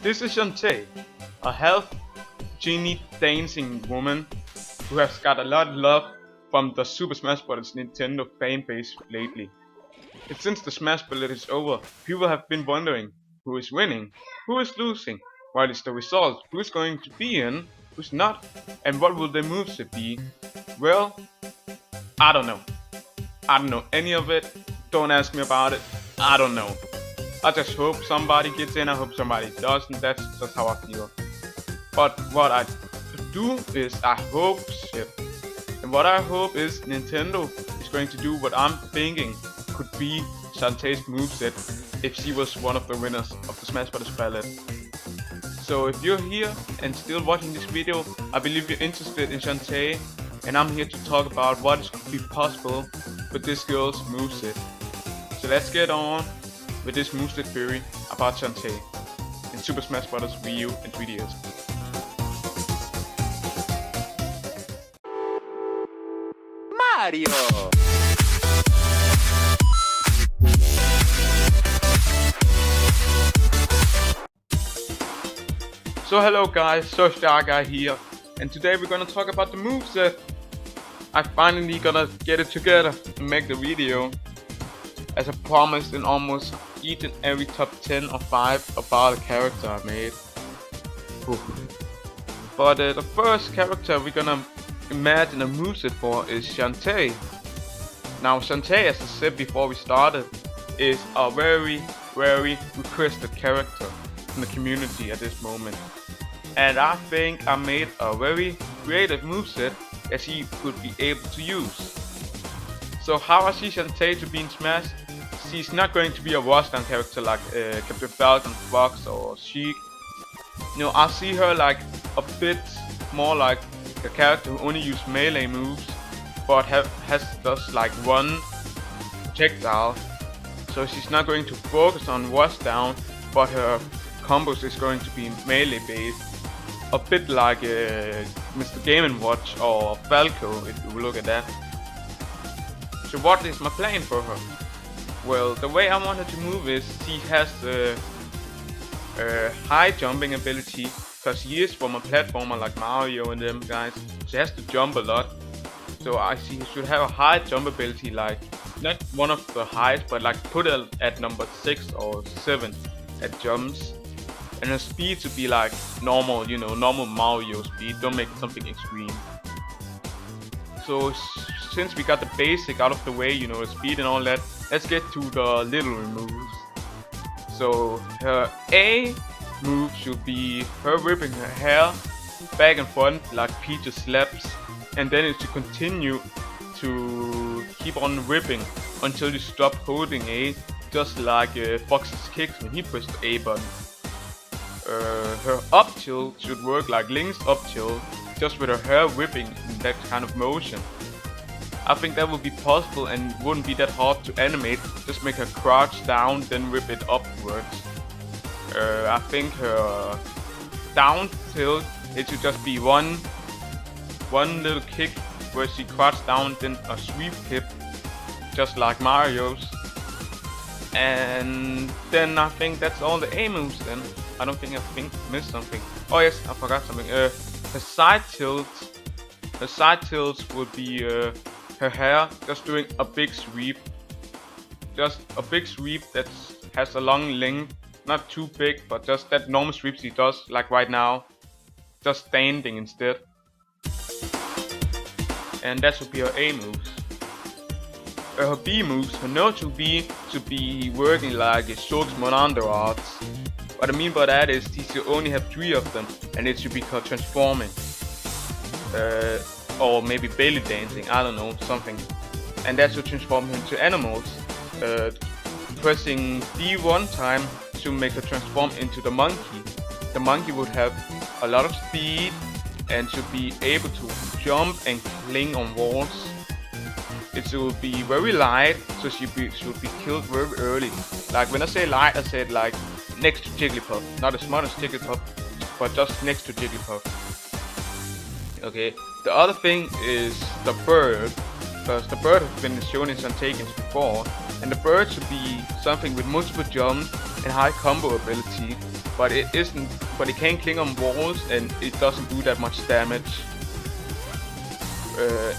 This is Shantae, a health genie dancing woman who has got a lot of love from the Super Smash Bros. Nintendo fan base lately. And since the Smash Bros. Is over, people have been wondering who is winning, who is losing, what is the result, who is going to be in, who's not, and what will their moveset be. Well, I don't know. I don't know any of it. Don't ask me about it. I don't know. I just hope somebody gets in, I hope somebody doesn't, that's just how I feel. But what I do is I hope shit. And what I hope is Nintendo is going to do what I'm thinking could be Shantae's moveset if she was one of the winners of the Smash Bros. Palette. So if you're here and still watching this video, I believe you're interested in Shantae, and I'm here to talk about what could be possible with this girl's moveset. So let's get on with this moveset theory about Shantae in Super Smash Bros. Wii U and 3DS. Mario! So hello guys, Star Guy here, and today we're gonna talk about the moveset. I finally gonna get it together and make the video, as I promised in almost each and every top 10 or 5 about a character I made. But the first character we're gonna imagine a moveset for is Shantae. Now Shantae, as I said before we started, is a very requested character in the community at this moment. And I think I made a very creative moveset that she could be able to use. So how I see Shantae to be in Smash, she's not going to be a watchdown character like Captain Falcon, Fox or Sheik. You know, I see her like a bit more like a character who only uses melee moves, but has just like one projectile. So she's not going to focus on watchdown, but her combos is going to be melee based. A bit like Mr. Game & Watch or Falco, if you look at that. So what is my plan for her? Well, the way I want her to move is she has a high jumping ability, because she is from a platformer like Mario and them guys. She has to jump a lot. So she should have a high jump ability, like not one of the highest, but like put her at number 6 or 7 at jumps. And her speed to be like normal, you know, normal Mario speed, don't make it something extreme. So since we got the basic out of the way, you know, the speed and all that, let's get to the little moves. So her A move should be her whipping her hair back and front like Peach's slaps, and then it should continue to keep on whipping until you stop holding A, just like Fox's kicks when he pressed the A button. Her up tilt should work like Link's up tilt, just with her hair whipping in that kind of motion. I think that would be possible and wouldn't be that hard to animate. Just make her crouch down, then whip it upwards. I think her down tilt, it should just be one little kick where she crouches down, then a sweep kick, just like Mario's. And then I think that's all the A moves then. I don't think I missed something. Oh yes, I forgot something. Her side tilts would be her hair just doing a big sweep. Just a big sweep that has a long length. Not too big, but just that normal sweep she does, like right now. Just standing instead. And that should be her A moves. Her B moves, her no-to B should be working like Shulk's Monander arts. What I mean by that is she should only have 3 of them, and it should be called transforming. Or maybe belly dancing, I don't know, something. And that should transform her into animals. Pressing D one time to make her transform into the monkey. The monkey would have a lot of speed and should be able to jump and cling on walls. It should be very light, so she should be killed very early. Like when I say light, I said like next to Jigglypuff. Not as smart as Jigglypuff, but just next to Jigglypuff. Okay, the other thing is the bird, because the bird has been shown in Shantae games before, and the bird should be something with multiple jumps and high combo ability. but it isn't. But it can cling on walls, and it doesn't do that much damage.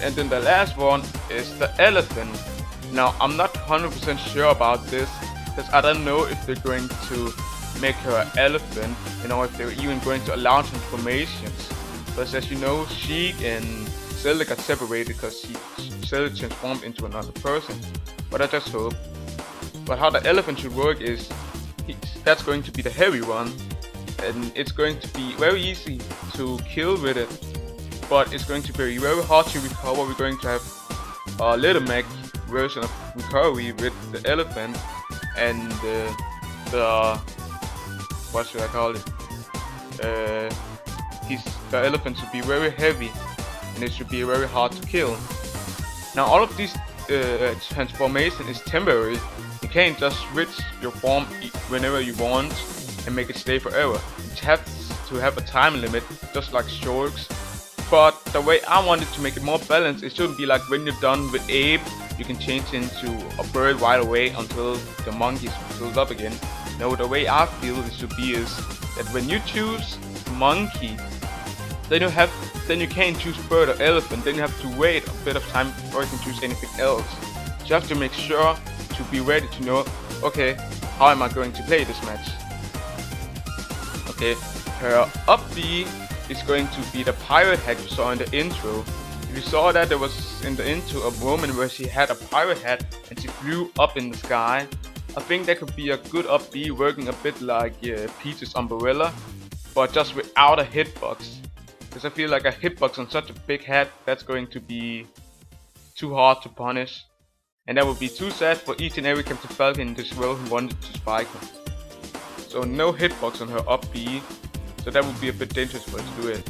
And then the last one is the elephant. Now I'm not 100% sure about this, because I don't know if they're going to make her an elephant, if they're even going to allow transformations. Because as you know, Sheik and Zelda got separated because Zelda transformed into another person. But I just hope. But how the elephant should work is, that's going to be the heavy one, and it's going to be very easy to kill with it, but it's going to be very hard to recover. We're going to have a little mech version of recovery with the elephant, and the what should I call it? The elephant should be very heavy, and it should be very hard to kill. Now all of these transformation is temporary. You can't just switch your form whenever you want and make it stay forever. You have to have a time limit, just like Shorks. But the way I wanted to make it more balanced, it shouldn't be like when you're done with Ape, you can change into a bird right away until the monkey is filled up again. No, the way I feel it should be is that when you choose monkey, then you can't choose bird or elephant. Then you have to wait a bit of time before you can choose anything else. So you have to make sure to be ready to know, okay, how am I going to play this match? Okay, her up B is going to be the pirate hat you saw in the intro. If you saw that, there was in the intro a moment where she had a pirate hat and she flew up in the sky. I think that could be a good up B, working a bit like Peach's umbrella, but just without a hitbox. Because I feel like a hitbox on such a big hat, that's going to be too hard to punish. And that would be too sad for each and every Captain Falcon in this world who wanted to spike her. So no hitbox on her up B, so that would be a bit dangerous for her to do it.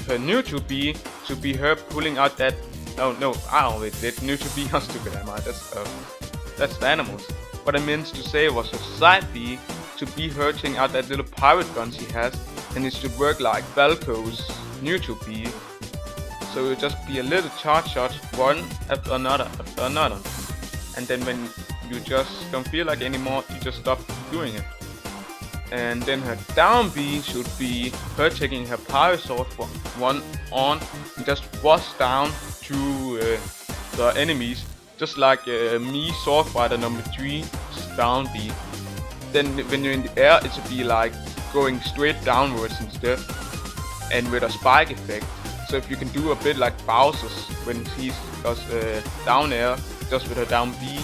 Her neutral B should be her pulling out that... Oh no, I always did neutral B, how stupid am I? That's the animals. What I meant to say was her side B should be her taking out that little pirate gun she has, and it should work like Valko's neutral B. So it'll just be a little charge shot, one after another, and then when you just don't feel like anymore, you just stop doing it. And then her down B should be her taking her pirate sword for one on and just rush down to the enemies, just like me sword fighter number 3 down B. Then when you're in the air, it should be like going straight downwards instead, and with a spike effect. So if you can do a bit like Bowser's when he does down air, just with her down B,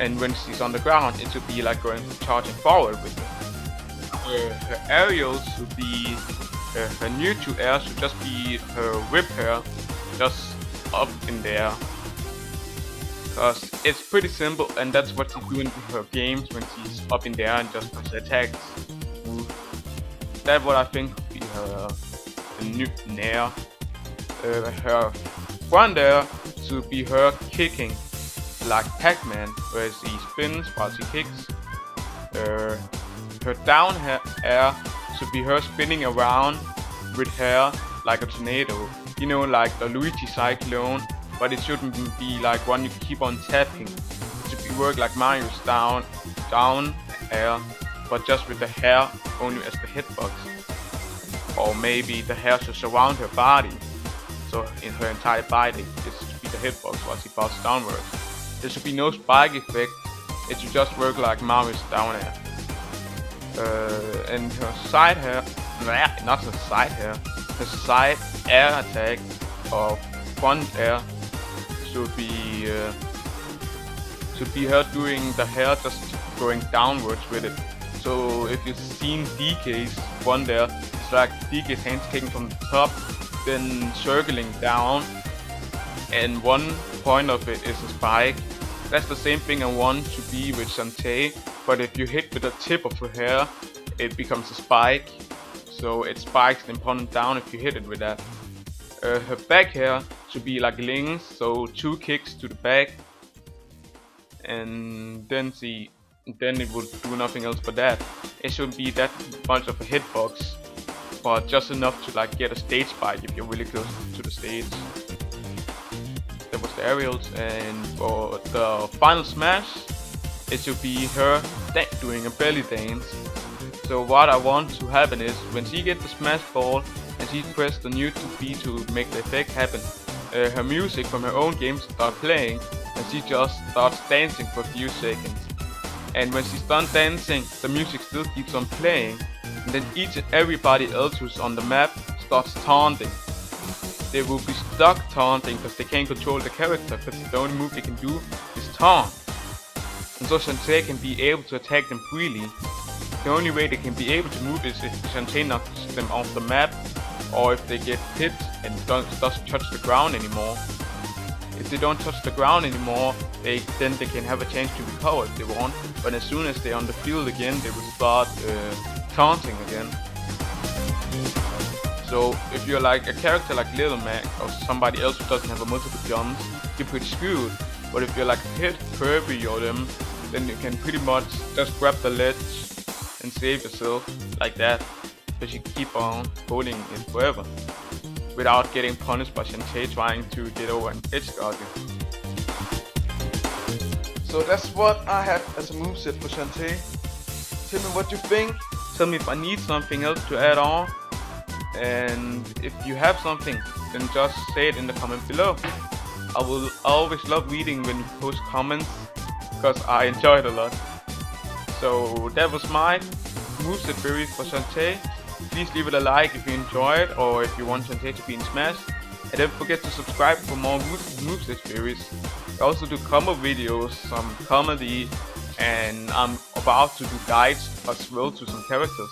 and when she's on the ground, it should be like going charging forward with her. Her aerials should be her neutral air should just be her whip air, just up in there. Cause it's pretty simple, and that's what she's doing in her games when she's up in there and just attacks. That's what I think would be her new nair. Her front air should be her kicking, like Pac-Man, where she spins while she kicks. Her down air should be her spinning around with hair like a tornado. You know, like the Luigi Cyclone, but it shouldn't be like one you keep on tapping. It should be work like Mario's down air, but just with the hair only as the hitbox. Or maybe the hair should surround her body, so in her entire body this should be the hitbox while she bounces downwards. There should be no spike effect, it should just work like Mario's down air. And her side hair, not her side hair, her side air attack or front air should be her doing the hair just going downwards with it. So if you've seen DK's front air, it's like DK's hands kicking from the top, then circling down, and one point of it is a spike. That's the same thing I want to be with Shantae, but if you hit with the tip of her hair, it becomes a spike. So it spikes the opponent down if you hit it with that. Her back hair should be like Ling's, so 2 kicks to the back, and then it would do nothing else but that. It shouldn't be that much of a hitbox, but just enough to like get a stage spike if you're really close to the stage. That was the aerials, and for the final smash, it should be her doing a belly dance. So what I want to happen is when she gets the smash ball and she presses the neutral B to make the effect happen, her music from her own game starts playing and she just starts dancing for a few seconds. And when she's done dancing, the music still keeps on playing, and then each and everybody else who's on the map starts taunting. They will be stuck taunting because they can't control the character, because the only move they can do is taunt. And so Shantae can be able to attack them freely. The only way they can be able to move is if Shantae knocks them off the map, or if they get hit and doesn't touch the ground anymore. If they don't touch the ground anymore, then they can have a chance to recover if they want, but as soon as they're on the field again, they will start taunting again. So if you're like a character like Little Mac or somebody else who doesn't have a multiple jumps, you're pretty screwed. But if you're like Pit, Kirby or them, then you can pretty much just grab the ledge and save yourself like that, because you keep on holding it forever without getting punished by Shantae trying to get over and edge guard you. So that's what I have as a moveset for Shantae. Tell me what you think. Tell me if I need something else to add on. And if you have something, then just say it in the comment below. I will always love reading when you post comments, because I enjoy it a lot. So that was my moveset theory for Shantae. Please leave it a like if you enjoyed, or if you want Shantae to be in Smash. And don't forget to subscribe for more moveset theories. I also do combo videos, some comedy, and I'm about to do guides as well to some characters.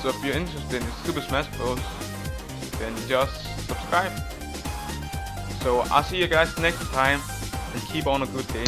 So if you're interested in Super Smash Bros, then just subscribe. So I'll see you guys next time, and keep on a good day.